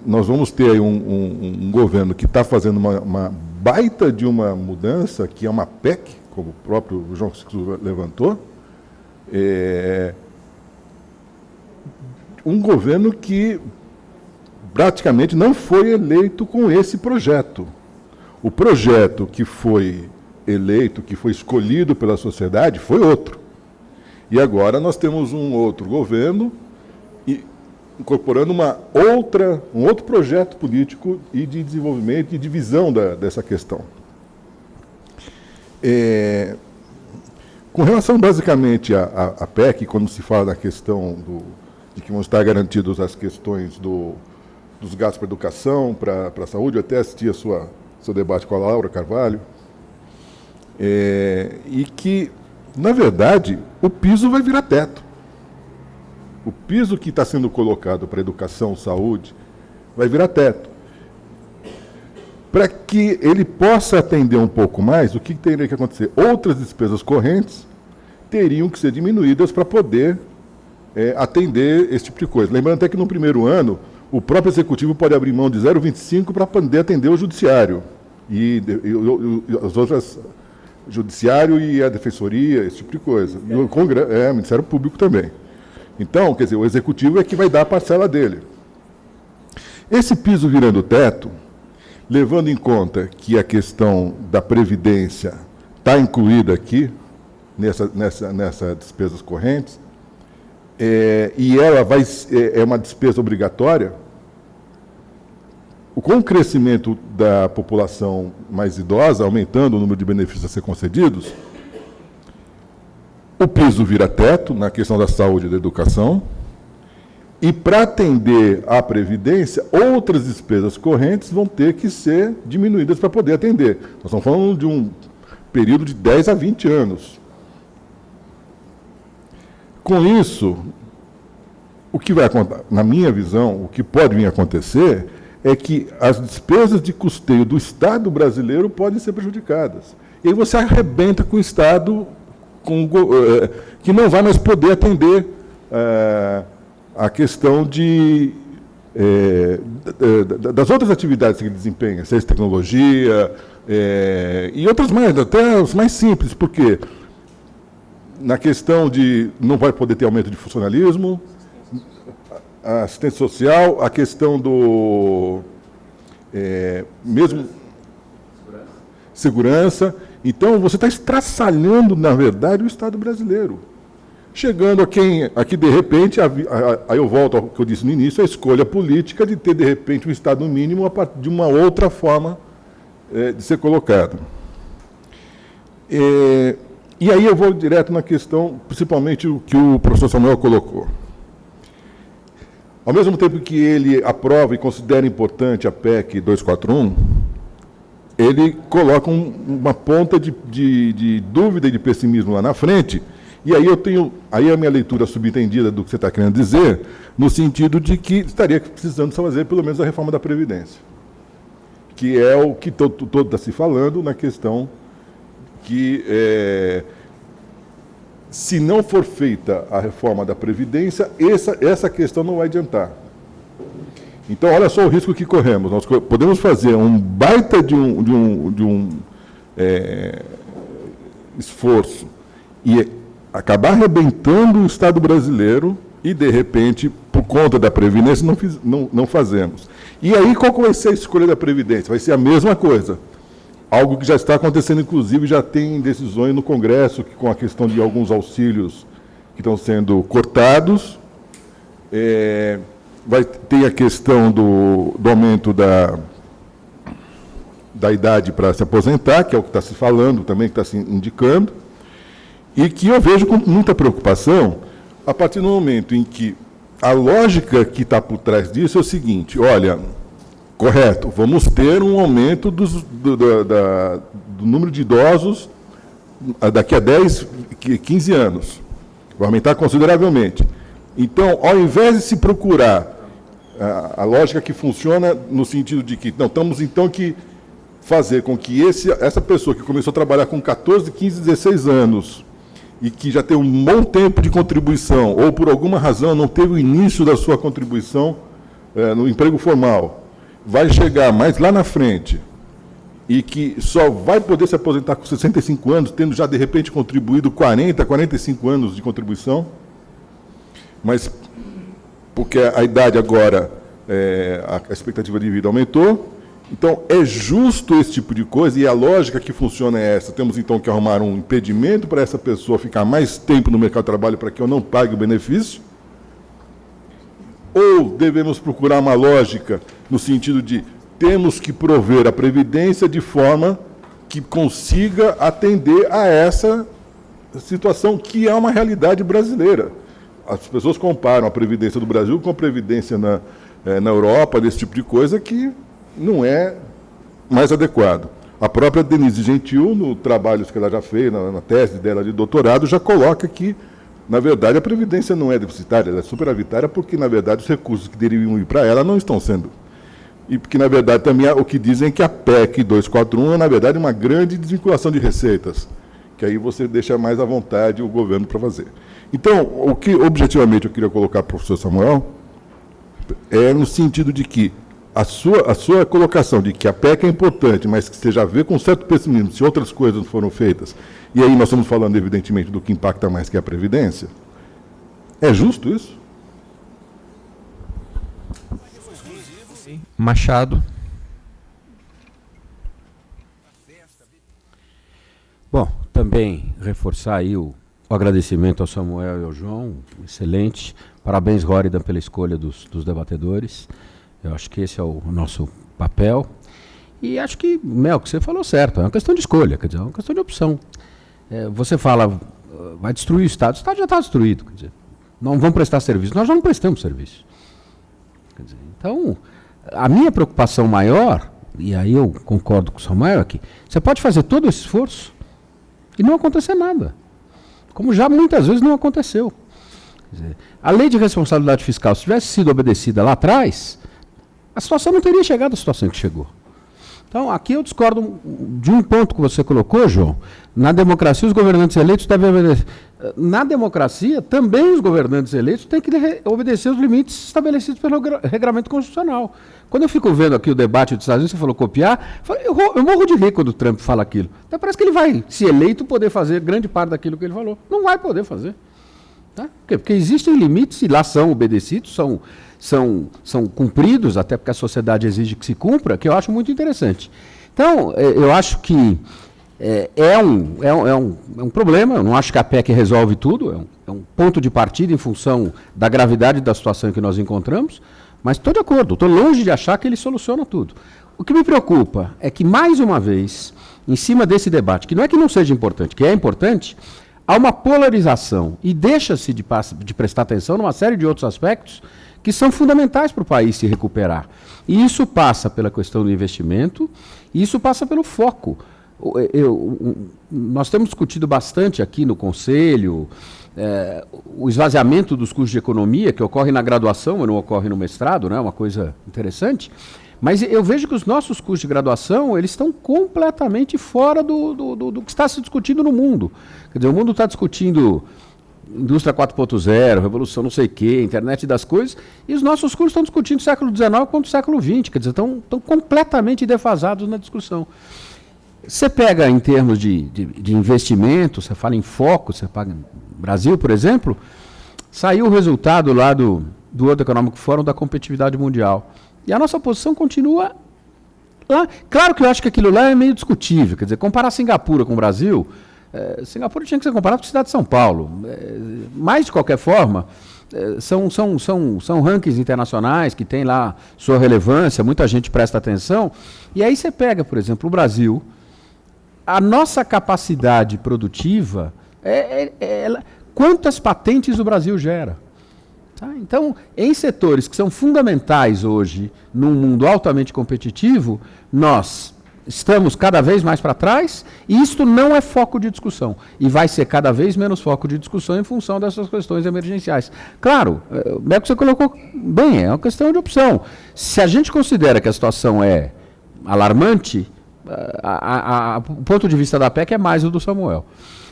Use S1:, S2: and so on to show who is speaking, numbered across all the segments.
S1: Nós vamos ter aí um governo que está fazendo uma baita de uma mudança, que é uma PEC, como o próprio João Ciclo levantou, um governo que praticamente não foi eleito com esse projeto. O projeto que foi eleito, que foi escolhido pela sociedade, foi outro. E agora nós temos um outro governo incorporando um outro projeto político e de desenvolvimento e de visão dessa questão. Com relação basicamente à PEC, quando se fala da questão de que vão estar garantidas as questões dos gastos para a educação, para a saúde, eu até assisti seu debate com a Laura Carvalho, e que, na verdade, o piso vai virar teto. O piso que está sendo colocado para educação, saúde, vai virar teto. Para que ele possa atender um pouco mais, o que teria que acontecer? Outras despesas correntes teriam que ser diminuídas para poder atender esse tipo de coisa. Lembrando até que no primeiro ano, o próprio executivo pode abrir mão de 0,25 para poder atender o judiciário. E as outras, judiciário e a defensoria, esse tipo de coisa. E o Ministério Público também. Então, quer dizer, o executivo é que vai dar a parcela dele. Esse piso virando teto, levando em conta que a questão da previdência está incluída aqui, nessas despesas correntes, e ela é uma despesa obrigatória, com o crescimento da população mais idosa, aumentando o número de benefícios a ser concedidos, o piso vira teto na questão da saúde e da educação, e para atender à previdência, outras despesas correntes vão ter que ser diminuídas para poder atender. Nós estamos falando de um período de 10 a 20 anos. Com isso, o que vai acontecer, na minha visão, o que pode vir a acontecer é que as despesas de custeio do Estado brasileiro podem ser prejudicadas. E aí você arrebenta com o Estado que não vai mais poder atender a questão das outras atividades que ele desempenha, seja tecnologia e outras mais, até as mais simples, porque na questão de não vai poder ter aumento de funcionalismo, a assistência social, a questão do mesmo segurança. Então, você está estraçalhando, na verdade, o Estado brasileiro. Chegando aqui de repente, aí eu volto ao que eu disse no início, a escolha política de ter, de repente, um Estado mínimo a partir de uma outra forma de ser colocado. E aí eu vou direto na questão, principalmente o que o professor Samuel colocou. Ao mesmo tempo que ele aprova e considera importante a PEC 241, ele coloca uma ponta de dúvida e de pessimismo lá na frente, e aí a minha leitura subentendida do que você está querendo dizer, no sentido de que estaria precisando fazer pelo menos a reforma da Previdência, que é o que todo está se falando na questão que, se não for feita a reforma da Previdência, essa questão não vai adiantar. Então, olha só o risco que corremos. Nós podemos fazer um baita de um esforço e acabar arrebentando o Estado brasileiro e, de repente, por conta da Previdência, não fazemos. E aí, qual vai ser a escolha da Previdência? Vai ser a mesma coisa. Algo que já está acontecendo, inclusive, já tem decisões no Congresso, com a questão de alguns auxílios que estão sendo cortados. Vai ter a questão do aumento da idade para se aposentar, que é o que está se falando também, que está se indicando, e que eu vejo com muita preocupação, a partir do momento em que a lógica que está por trás disso é o seguinte: olha, correto, vamos ter um aumento do número de idosos daqui a 10, 15 anos. Vai aumentar consideravelmente. Então, ao invés de se procurar a lógica que funciona no sentido de que, não, estamos então que fazer com que essa pessoa que começou a trabalhar com 14, 15, 16 anos e que já tem um bom tempo de contribuição, ou por alguma razão não teve o início da sua contribuição no emprego formal, vai chegar mais lá na frente e que só vai poder se aposentar com 65 anos, tendo já, de repente, contribuído 40, 45 anos de contribuição, mas porque a idade agora, a expectativa de vida aumentou. Então, é justo esse tipo de coisa, e a lógica que funciona é essa. Temos, então, que arrumar um impedimento para essa pessoa ficar mais tempo no mercado de trabalho para que eu não pague o benefício? Ou devemos procurar uma lógica no sentido de temos que prover a Previdência de forma que consiga atender a essa situação que é uma realidade brasileira. As pessoas comparam a Previdência do Brasil com a Previdência na Europa, desse tipo de coisa, que não é mais adequado. A própria Denise Gentil, no trabalho que ela já fez, na tese dela de doutorado, já coloca que, na verdade, a Previdência não é deficitária, ela é superavitária, porque, na verdade, os recursos que deveriam ir para ela não estão sendo. E porque, na verdade, também o que dizem é que a PEC 241 é, na verdade, uma grande desvinculação de receitas, que aí você deixa mais à vontade o governo para fazer. Então, o que, objetivamente, eu queria colocar para o professor Samuel é no sentido de que a sua colocação de que a PEC é importante, mas que esteja a ver com certo pessimismo se outras coisas foram feitas, e aí nós estamos falando, evidentemente, do que impacta mais, que é a Previdência, é justo isso?
S2: Machado.
S3: Bom, também reforçar aí o agradecimento ao Samuel e ao João, excelente. Parabéns, Rórida, pela escolha dos debatedores. Eu acho que esse é o nosso papel. E acho que, Mel, que você falou certo, é uma questão de escolha, quer dizer, é uma questão de opção. Você fala, vai destruir o Estado já está destruído, quer dizer, não vão prestar serviço, nós já não prestamos serviço. Quer dizer, então, a minha preocupação maior, e aí eu concordo com o Samuel aqui, você pode fazer todo esse esforço e não acontecer nada, como já muitas vezes não aconteceu. Quer dizer, a lei de responsabilidade fiscal, se tivesse sido obedecida lá atrás, a situação não teria chegado à situação que chegou. Então, aqui eu discordo de um ponto que você colocou, João. Na democracia, os governantes eleitos devem obedecer. Na democracia, também os governantes eleitos têm que obedecer os limites estabelecidos pelo regramento constitucional. Quando eu fico vendo aqui o debate dos Estados Unidos, você falou copiar, eu morro de rir quando o Trump fala aquilo. Então parece que ele vai, se eleito, poder fazer grande parte daquilo que ele falou. Não vai poder fazer. Tá? Porque existem limites e lá são obedecidos, são cumpridos, até porque a sociedade exige que se cumpra, que eu acho muito interessante. Então, eu acho que é um problema, eu não acho que a PEC resolve tudo, é um ponto de partida em função da gravidade da situação em que nós encontramos, mas estou de acordo, estou longe de achar que ele soluciona tudo. O que me preocupa é que, mais uma vez, em cima desse debate, que não é que não seja importante, que é importante, há uma polarização e deixa-se de prestar atenção numa série de outros aspectos que são fundamentais para o país se recuperar. E isso passa pela questão do investimento, e isso passa pelo foco. Nós temos discutido bastante aqui no Conselho o esvaziamento dos cursos de economia, que ocorre na graduação, mas não ocorre no mestrado, né? É uma coisa interessante. Mas eu vejo que os nossos cursos de graduação, eles estão completamente fora do que está se discutindo no mundo. Quer dizer, o mundo está discutindo indústria 4.0, revolução não sei o quê, internet das coisas, e os nossos cursos estão discutindo o século XIX contra o século XX, quer dizer, estão completamente defasados na discussão. Você pega em termos de investimento, você fala em foco, você paga em Brasil, por exemplo, saiu o resultado lá do World Economic Forum da competitividade mundial. E a nossa posição continua lá. Claro que eu acho que aquilo lá é meio discutível, quer dizer, comparar Singapura com o Brasil, Singapura tinha que ser comparado com a cidade de São Paulo. Mas, de qualquer forma, são rankings internacionais que têm lá sua relevância, muita gente presta atenção. E aí você pega, por exemplo, o Brasil, a nossa capacidade produtiva, quantas patentes o Brasil gera? Tá? Então, em setores que são fundamentais hoje, num mundo altamente competitivo, nós estamos cada vez mais para trás, e isto não é foco de discussão. E vai ser cada vez menos foco de discussão em função dessas questões emergenciais. Claro, o que você colocou bem, é uma questão de opção. Se a gente considera que a situação é alarmante, o ponto de vista da PEC é mais o do Samuel.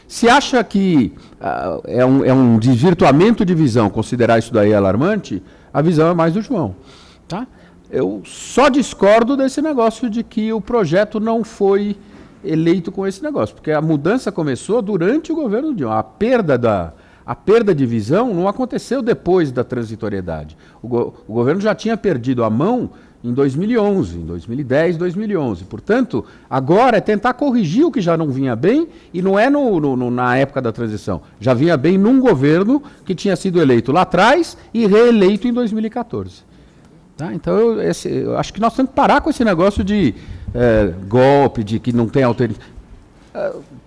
S3: Se acha que é um desvirtuamento de visão considerar isso daí alarmante, a visão é mais do João. Tá? Eu só discordo desse negócio de que o projeto não foi eleito com esse negócio, porque a mudança começou durante o governo Dilma. A perda de visão não aconteceu depois da transitoriedade. O governo já tinha perdido a mão em 2011, em 2010, 2011. Portanto, agora é tentar corrigir o que já não vinha bem, e não é na época da transição. Já vinha bem num governo que tinha sido eleito lá atrás e reeleito em 2014. Tá? Então, eu acho que nós temos que parar com esse negócio de golpe, de que não tem alternativa.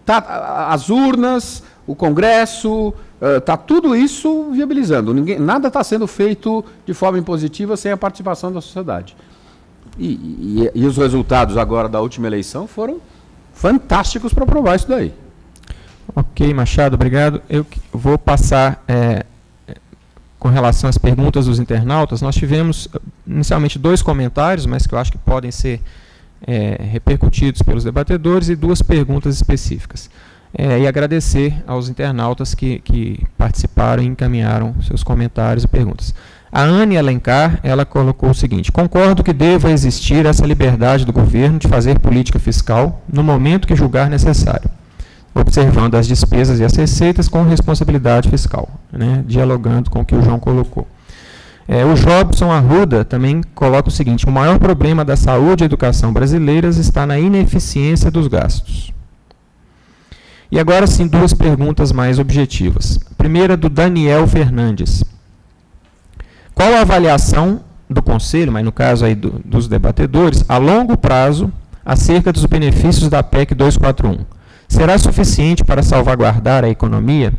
S3: As urnas, o Congresso, está tudo isso viabilizando. Nada está sendo feito de forma impositiva sem a participação da sociedade. E os resultados agora da última eleição foram fantásticos para provar isso daí.
S2: Ok, Machado, obrigado. Eu vou passar, com relação às perguntas dos internautas, nós tivemos inicialmente 2 comentários, mas que eu acho que podem ser repercutidos pelos debatedores, e 2 perguntas específicas. E agradecer aos internautas que participaram e encaminharam seus comentários e perguntas. A Anne Alencar, ela colocou o seguinte: concordo que deva existir essa liberdade do governo de fazer política fiscal no momento que julgar necessário, observando as despesas e as receitas com responsabilidade fiscal, né, dialogando com o que o João colocou. O Jobson Arruda também coloca o seguinte: o maior problema da saúde e educação brasileiras está na ineficiência dos gastos. E agora sim, 2 perguntas mais objetivas. A primeira, do Daniel Fernandes. Qual a avaliação do Conselho, mas no caso aí dos debatedores, a longo prazo, acerca dos benefícios da PEC 241? Será suficiente para salvaguardar a economia?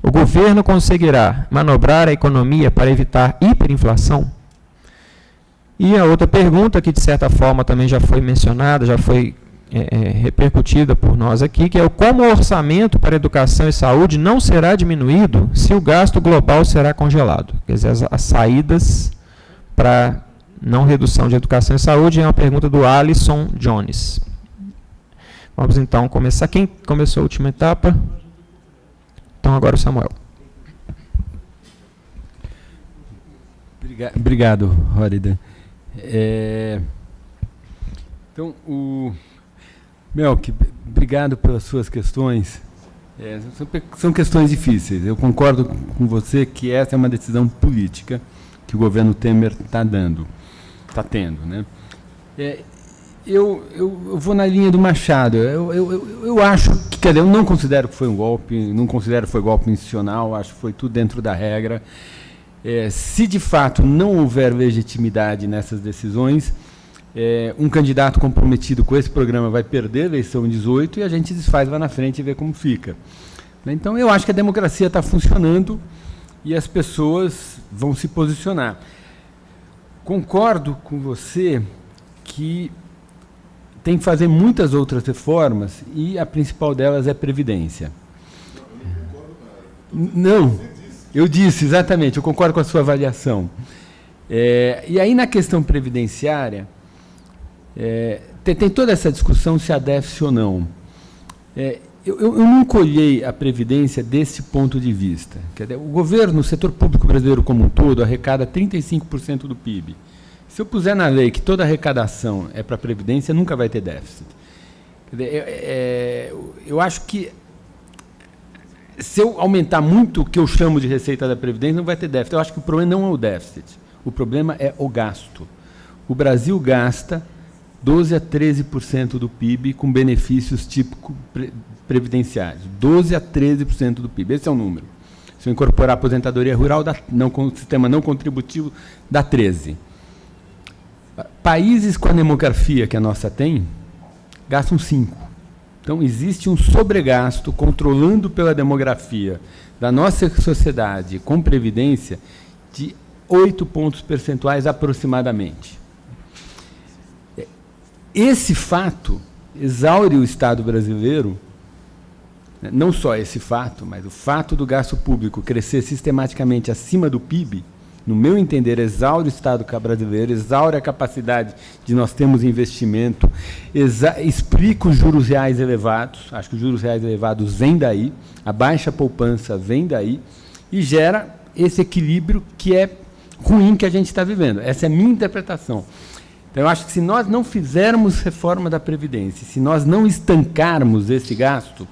S2: O governo conseguirá manobrar a economia para evitar hiperinflação? E a outra pergunta, que de certa forma também já foi mencionada, já foi repercutida por nós aqui, que é como o orçamento para educação e saúde não será diminuído se o gasto global será congelado. Quer dizer, as saídas para não redução de educação e saúde é uma pergunta do Alisson Jones. Vamos então começar. Quem começou a última etapa? Então agora o Samuel.
S4: Obrigado, Roridan. Então, Melk, obrigado pelas suas questões. São questões difíceis. Eu concordo com você que essa é uma decisão política que o governo Temer está tendo, né? Eu vou na linha do Machado. Eu acho que, quer dizer, eu não considero que foi um golpe, não considero que foi golpe institucional, acho que foi tudo dentro da regra. Se de fato não houver legitimidade nessas decisões, um candidato comprometido com esse programa vai perder a eleição em 18 e a gente desfaz lá na frente e vê como fica. Então, eu acho que a democracia está funcionando e as pessoas vão se posicionar. Concordo com você que tem que fazer muitas outras reformas e a principal delas é a Previdência. Não, eu disse, exatamente, eu concordo com a sua avaliação. E aí, na questão previdenciária, tem toda essa discussão se há déficit ou não. Eu nunca olhei a Previdência desse ponto de vista. Quer dizer, o governo, o setor público brasileiro como um todo, arrecada 35% do PIB. Se eu puser na lei que toda arrecadação é para a Previdência, nunca vai ter déficit. Quer dizer, eu acho que se eu aumentar muito o que eu chamo de receita da Previdência, não vai ter déficit. Eu acho que o problema não é o déficit. O problema é o gasto. O Brasil gasta 12% a 13% do PIB com benefícios típicos previdenciários. 12% a 13% do PIB. Esse é o número. Se eu incorporar a aposentadoria rural, o sistema não contributivo, dá 13%. Países com a demografia que a nossa tem, gastam 5%. Então, existe um sobregasto controlando pela demografia da nossa sociedade com previdência de 8 pontos percentuais aproximadamente. Esse fato exaure o Estado brasileiro, não só esse fato, mas o fato do gasto público crescer sistematicamente acima do PIB, no meu entender, exaure o Estado brasileiro, exaure a capacidade de nós termos investimento, explica os juros reais elevados, acho que os juros reais elevados vêm daí, a baixa poupança vem daí, e gera esse equilíbrio que é ruim que a gente está vivendo. Essa é a minha interpretação. Então, eu acho que se nós não fizermos reforma da Previdência, se nós não estancarmos esse gasto,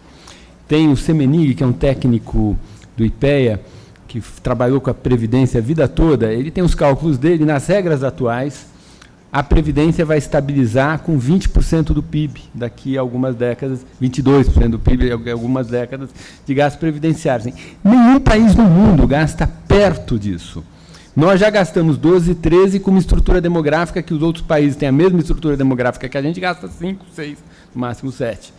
S4: tem o Semenig, que é um técnico do IPEA, que trabalhou com a Previdência a vida toda, ele tem os cálculos dele, nas regras atuais, a Previdência vai estabilizar com 20% do PIB daqui a algumas décadas, 22% do PIB em algumas décadas de gastos previdenciários. Nenhum país no mundo gasta perto disso. Nós já gastamos 12, 13 com uma estrutura demográfica que os outros países têm a mesma estrutura demográfica que a gente, gasta 5, 6, no máximo 7.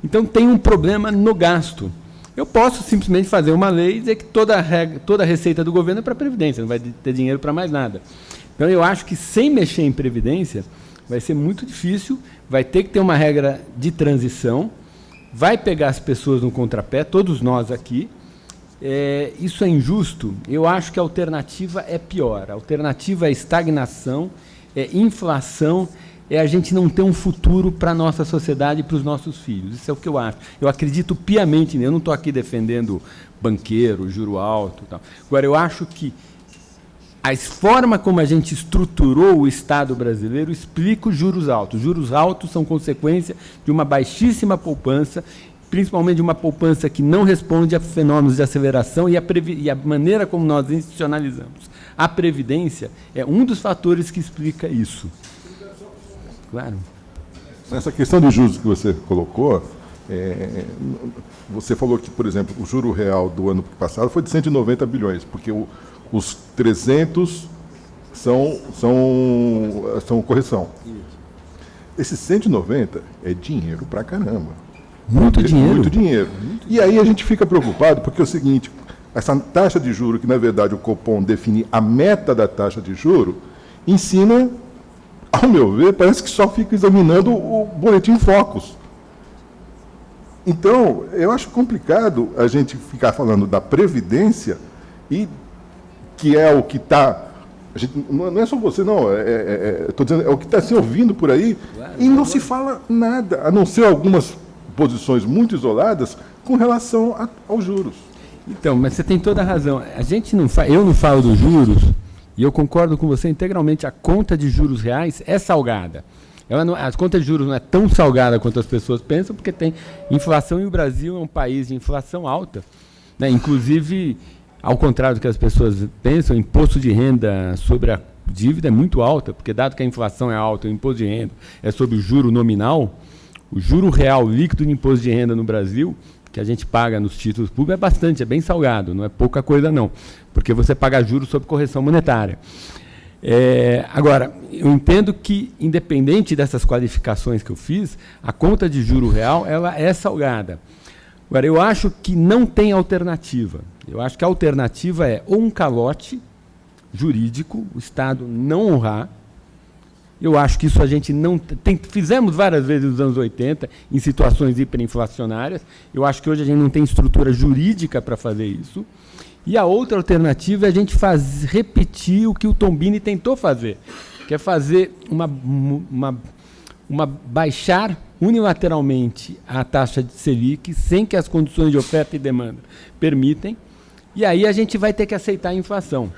S4: Então tem um problema no gasto. Eu posso simplesmente fazer uma lei e dizer que toda a receita do governo é para a Previdência, não vai ter dinheiro para mais nada. Então, eu acho que sem mexer em Previdência vai ser muito difícil, vai ter que ter uma regra de transição, vai pegar as pessoas no contrapé, todos nós aqui. Isso é injusto. Eu acho que a alternativa é pior. A alternativa é estagnação, é inflação, é a gente não ter um futuro para a nossa sociedade e para os nossos filhos. Isso é o que eu acho. Eu acredito piamente nisso. Eu não estou aqui defendendo banqueiro, juro alto. Tal. Agora, eu acho que a forma como a gente estruturou o Estado brasileiro explica os juros altos. Os juros altos são consequência de uma baixíssima poupança, principalmente de uma poupança que não responde a fenômenos de aceleração, e a maneira como nós institucionalizamos a Previdência é um dos fatores que explica isso. Claro.
S1: Essa questão de juros que você colocou, você falou que, por exemplo, o juro real do ano passado foi de 190 bilhões, porque os 300 são correção. Esses 190 é dinheiro pra caramba.
S4: Muito dinheiro.
S1: Muito dinheiro. E aí a gente fica preocupado, porque é o seguinte, essa taxa de juro, que na verdade o Copom define a meta da taxa de juro, ensina, ao meu ver, parece que só fica examinando o boletim Focus. Então, eu acho complicado a gente ficar falando da Previdência, e que é o que está... Não é só você, não. Estou dizendo, é o que está se ouvindo por aí, claro, e não se fala nada, a não ser algumas posições muito isoladas com relação aos juros.
S4: Então, mas você tem toda a razão. Eu não falo dos juros, e eu concordo com você integralmente, a conta de juros reais é salgada. A conta de juros não é tão salgada quanto as pessoas pensam, porque tem inflação, e o Brasil é um país de inflação alta, né? Inclusive, ao contrário do que as pessoas pensam, o imposto de renda sobre a dívida é muito alta, porque dado que a inflação é alta, o imposto de renda é sobre o juro nominal, o juro real líquido de imposto de renda no Brasil, que a gente paga nos títulos públicos, é bastante, é bem salgado, não é pouca coisa não, porque você paga juros sobre correção monetária. Agora, eu entendo que, independente dessas qualificações que eu fiz, a conta de juro real ela é salgada. Agora, eu acho que não tem alternativa. Eu acho que a alternativa é ou um calote jurídico, o Estado não honrar. Eu acho que isso a gente não fizemos várias vezes nos anos 80, em situações hiperinflacionárias. Eu acho que hoje a gente não tem estrutura jurídica para fazer isso. E a outra alternativa é a gente repetir o que o Tombini tentou fazer, que é fazer baixar unilateralmente a taxa de Selic, sem que as condições de oferta e demanda permitem, e aí a gente vai ter que aceitar a inflação.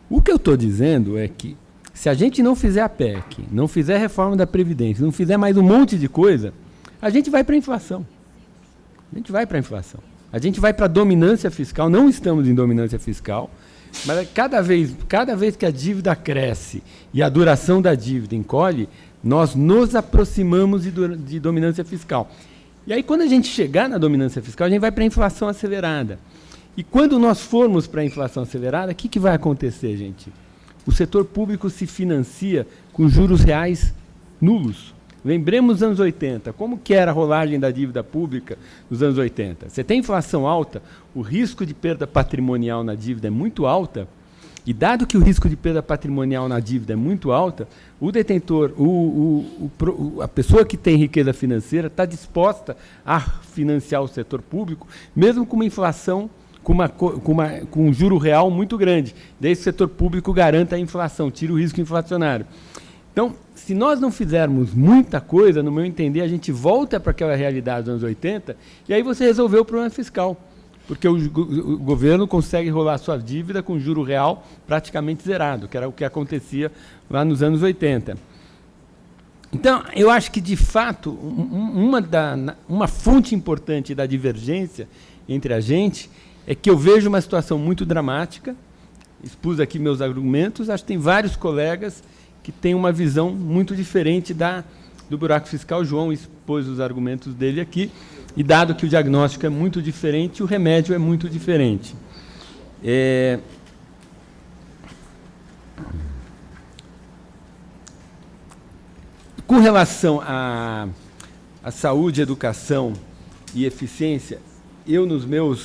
S4: O que eu estou dizendo é que, se a gente não fizer a PEC, não fizer a reforma da Previdência, não fizer mais um monte de coisa, a gente vai para a inflação. A gente vai para a inflação. A gente vai para a dominância fiscal, não estamos em dominância fiscal, mas cada vez que a dívida cresce e a duração da dívida encolhe, nós nos aproximamos de dominância fiscal. E aí, quando a gente chegar na dominância fiscal, a gente vai para a inflação acelerada. E quando nós formos para a inflação acelerada, o que vai acontecer, gente? O setor público se financia com juros reais nulos. Lembremos os anos 80, como que era a rolagem da dívida pública nos anos 80? Você tem inflação alta, o risco de perda patrimonial na dívida é muito alta, e dado que o risco de perda patrimonial na dívida é muito alta, o detentor, a pessoa que tem riqueza financeira está disposta a financiar o setor público, mesmo com uma inflação, com um juro real muito grande, desde que o setor público garanta a inflação, tira o risco inflacionário. Então, se nós não fizermos muita coisa, no meu entender, a gente volta para aquela realidade dos anos 80, e aí você resolveu o problema fiscal. porque o governo consegue rolar sua dívida com juro real praticamente zerado, que era o que acontecia lá nos anos 80. Então, eu acho que, de fato, uma fonte importante da divergência entre a gente é que eu vejo uma situação muito dramática, expus aqui meus argumentos, acho que tem vários colegas que têm uma visão muito diferente do buraco fiscal. O João expôs os argumentos dele aqui, e dado que o diagnóstico é muito diferente, o remédio é muito diferente. Com relação à saúde, educação e eficiência,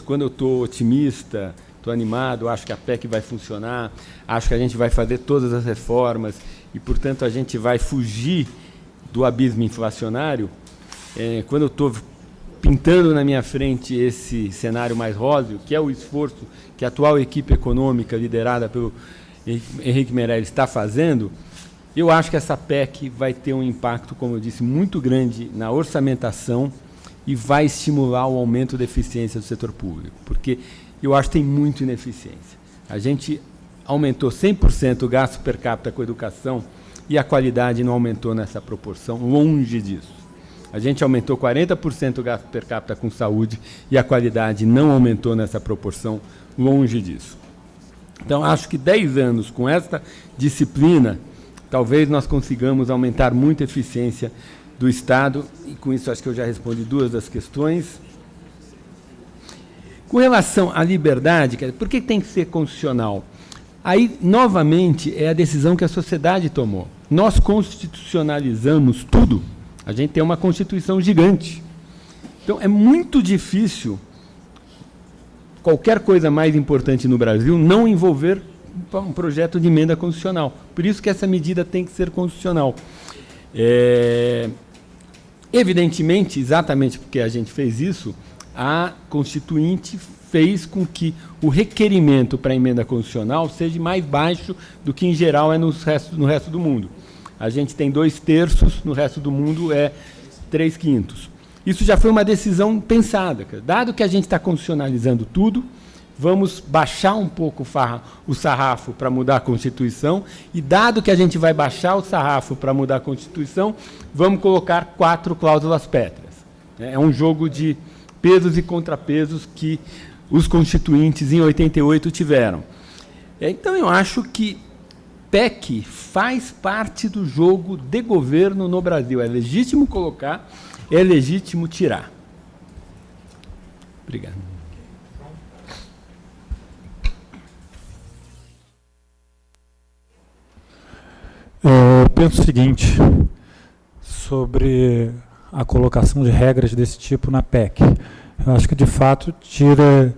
S4: quando eu estou otimista, estou animado, acho que a PEC vai funcionar, acho que a gente vai fazer todas as reformas e, portanto, a gente vai fugir do abismo inflacionário. Quando eu estou pintando na minha frente esse cenário mais róseo, que é o esforço que a atual equipe econômica, liderada pelo Henrique Meirelles, está fazendo, eu acho que essa PEC vai ter um impacto, como eu disse, muito grande na orçamentação e vai estimular o aumento da eficiência do setor público, porque eu acho que tem muita ineficiência. A gente aumentou 100% o gasto per capita com educação e a qualidade não aumentou nessa proporção, longe disso. A gente aumentou 40% o gasto per capita com saúde e a qualidade não aumentou nessa proporção, longe disso. Então, acho que 10 anos com esta disciplina, talvez nós consigamos aumentar muito a eficiência do Estado, e com isso acho que eu já respondi 2 das questões. Com relação à liberdade, por que tem que ser constitucional? Aí, novamente, é a decisão que a sociedade tomou. Nós constitucionalizamos tudo. A gente tem uma Constituição gigante. Então, é muito difícil qualquer coisa mais importante no Brasil não envolver um projeto de emenda constitucional. Por isso que essa medida tem que ser constitucional. Evidentemente, exatamente porque a gente fez isso, a Constituinte fez com que o requerimento para a emenda constitucional seja mais baixo do que, em geral, é no resto do mundo. A gente tem 2/3, no resto do mundo é 3/5. Isso já foi uma decisão pensada. Dado que a gente está constitucionalizando tudo, vamos baixar um pouco o sarrafo para mudar a Constituição, e dado que a gente vai baixar o sarrafo para mudar a Constituição, vamos colocar 4 cláusulas pétreas. É um jogo de pesos e contrapesos que os constituintes em 88 tiveram. Então, eu acho que PEC faz parte do jogo de governo no Brasil. É legítimo colocar, é legítimo tirar. Obrigado.
S5: Eu penso o seguinte sobre a colocação de regras desse tipo na PEC. Eu acho que, de fato, tira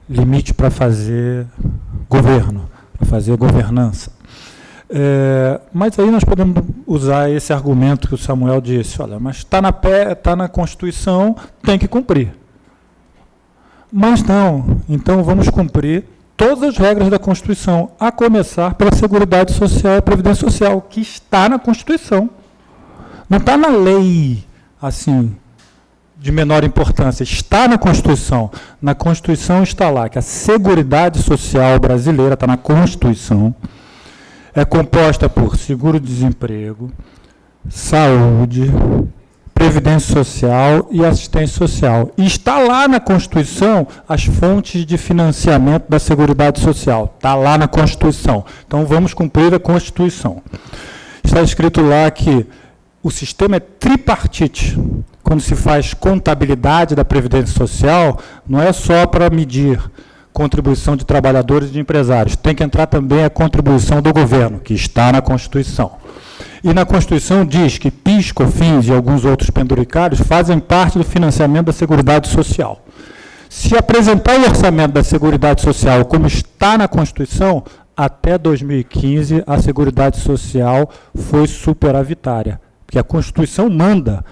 S5: limite para fazer governo, para fazer governança. Mas aí nós podemos usar esse argumento que o Samuel disse, olha, mas está na Constituição, tem que cumprir. Mas não, então vamos cumprir todas as regras da Constituição, a começar pela Seguridade Social e a Previdência Social, que está na Constituição. Não está na lei, assim, de menor importância, está na Constituição. Na Constituição está lá que a Seguridade Social brasileira está na Constituição, é composta por seguro-desemprego, saúde, previdência social e assistência social. E está lá na Constituição as fontes de financiamento da Seguridade Social. Está lá na Constituição. Então, vamos cumprir a Constituição. Está escrito lá que o sistema é tripartite. Quando se faz contabilidade da Previdência Social, não é só para medir contribuição de trabalhadores e de empresários. Tem que entrar também a contribuição do governo, que está na Constituição. E na Constituição diz que PIS, COFINS e alguns outros penduricários fazem parte do financiamento da Seguridade Social. Se apresentar o orçamento da Seguridade Social como está na Constituição, até 2015 a Seguridade Social foi superavitária, porque a Constituição manda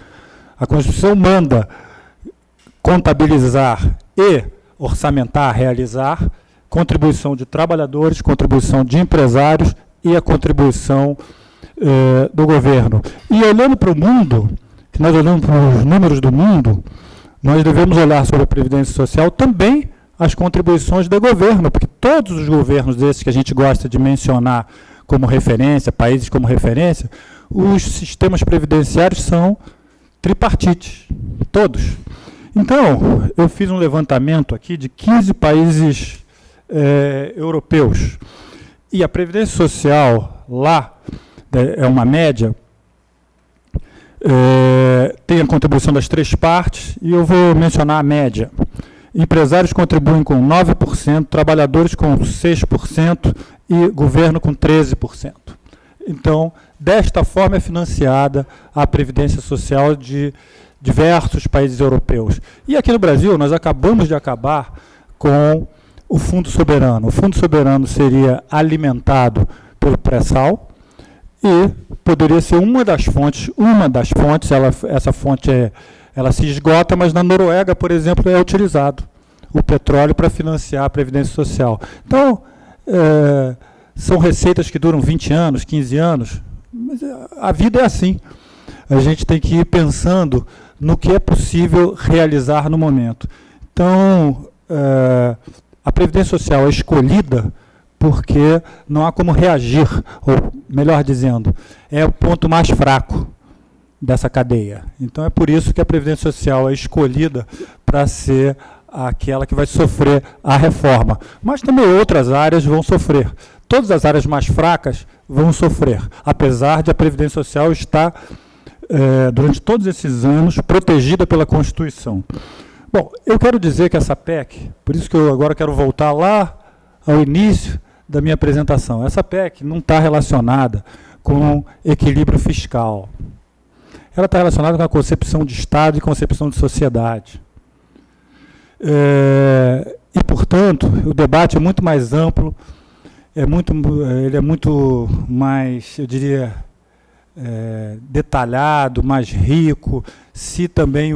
S5: contabilizar e orçamentar, realizar contribuição de trabalhadores, contribuição de empresários e a contribuição do governo. E olhando para o mundo, que nós olhamos para os números do mundo, nós devemos olhar sobre a Previdência Social também as contribuições do governo, porque todos os governos desses que a gente gosta de mencionar como referência, países como referência, os sistemas previdenciários são tripartites, todos. Então, eu fiz um levantamento aqui de 15 países europeus, e a Previdência Social lá, é uma média, tem a contribuição das 3 partes, e eu vou mencionar a média. Empresários contribuem com 9%, trabalhadores com 6% e governo com 13%. Então, desta forma é financiada a Previdência Social de diversos países europeus. E aqui no Brasil, nós acabamos de acabar com o Fundo Soberano. O Fundo Soberano seria alimentado pelo pré-sal e poderia ser uma das fontes, essa fonte ela se esgota, mas na Noruega, por exemplo, é utilizado o petróleo para financiar a Previdência Social. Então, são receitas que duram 20 anos, 15 anos, mas a vida é assim. A gente tem que ir pensando no que é possível realizar no momento. Então, a Previdência Social é escolhida porque não há como reagir, ou melhor dizendo, é o ponto mais fraco dessa cadeia. Então, é por isso que a Previdência Social é escolhida para ser aquela que vai sofrer a reforma. Mas também outras áreas vão sofrer. Todas as áreas mais fracas vão sofrer, apesar de a Previdência Social estar, durante todos esses anos, protegida pela Constituição. Bom, eu quero dizer que essa PEC, por isso que eu agora quero voltar lá ao início da minha apresentação, essa PEC não está relacionada com equilíbrio fiscal. Ela está relacionada com a concepção de Estado e concepção de sociedade. E, portanto, o debate é muito mais amplo, ele é muito mais, eu diria, detalhado, mais rico, se também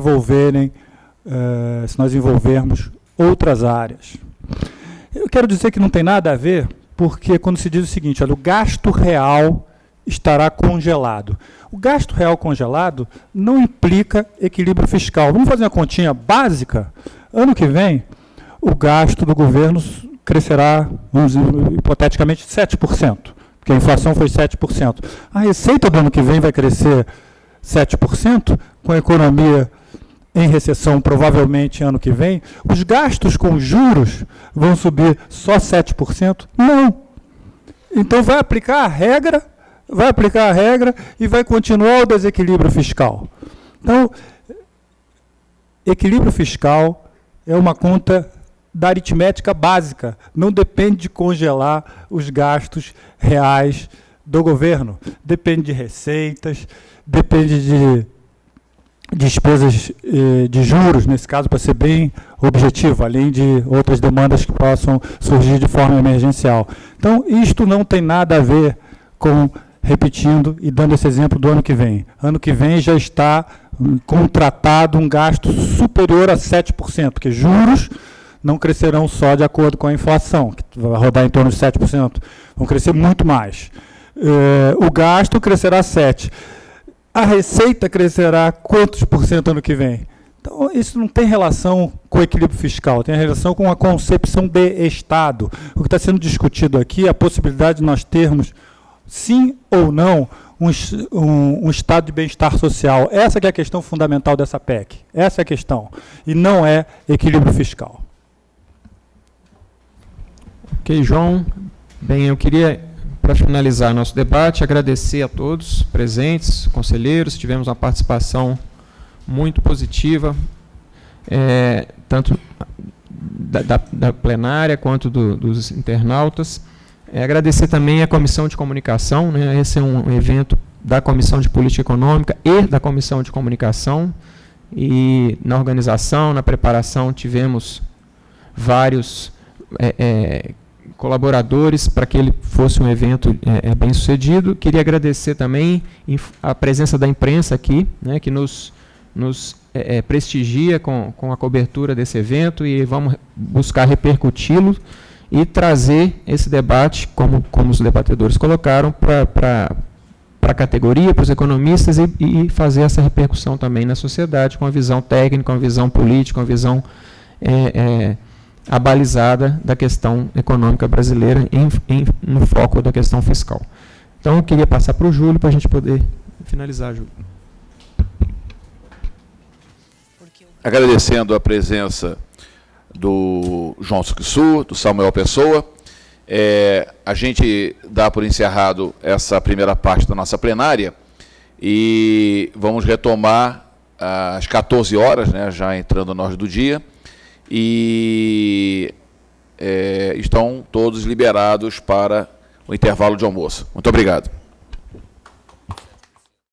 S5: se nós envolvermos outras áreas. Eu quero dizer que não tem nada a ver, porque quando se diz o seguinte, olha, o gasto real estará congelado. O gasto real congelado não implica equilíbrio fiscal. Vamos fazer uma continha básica? Ano que vem, o gasto do governo crescerá, vamos dizer, hipoteticamente, 7%, porque a inflação foi 7%. A receita do ano que vem vai crescer 7%, com a economia em recessão provavelmente ano que vem. Os gastos com juros vão subir só 7%? Não. Então vai aplicar a regra e vai continuar o desequilíbrio fiscal. Então, equilíbrio fiscal é uma conta da aritmética básica, não depende de congelar os gastos reais do governo, depende de receitas, depende de despesas de juros, nesse caso, para ser bem objetivo, além de outras demandas que possam surgir de forma emergencial. Então, isto não tem nada a ver com, repetindo e dando esse exemplo do ano que vem. Ano que vem já está contratado um gasto superior a 7%, porque juros não crescerão só de acordo com a inflação, que vai rodar em torno de 7%, vão crescer muito mais. O gasto crescerá 7%. A receita crescerá quantos por cento ano que vem? Então, isso não tem relação com o equilíbrio fiscal, tem relação com a concepção de Estado. O que está sendo discutido aqui é a possibilidade de nós termos, sim ou não, um estado de bem-estar social. Essa que é a questão fundamental dessa PEC. Essa é a questão. E não é equilíbrio fiscal.
S2: Ok, João. Bem, eu queria, para finalizar nosso debate, agradecer a todos presentes, conselheiros. Tivemos uma participação muito positiva, tanto da plenária quanto dos internautas. Agradecer também a Comissão de Comunicação, né? Esse é um evento da Comissão de Política Econômica e da Comissão de Comunicação, e na organização, na preparação, tivemos vários colaboradores para que ele fosse um evento bem sucedido. Queria agradecer também a presença da imprensa aqui, né, que nos prestigia com a cobertura desse evento, e vamos buscar repercuti-lo e trazer esse debate, como os debatedores colocaram, para a categoria, para os economistas, e fazer essa repercussão também na sociedade, com uma visão técnica, uma visão política, uma visão abalizada da questão econômica brasileira no foco da questão fiscal. Então, eu queria passar para o Júlio para a gente poder finalizar, Júlio.
S6: Agradecendo a presença do João Suquissu, do Samuel Pessoa. A gente dá por encerrado essa primeira parte da nossa plenária e vamos retomar às 14 horas, né, já entrando na hora do dia, e estão todos liberados para o intervalo de almoço. Muito obrigado.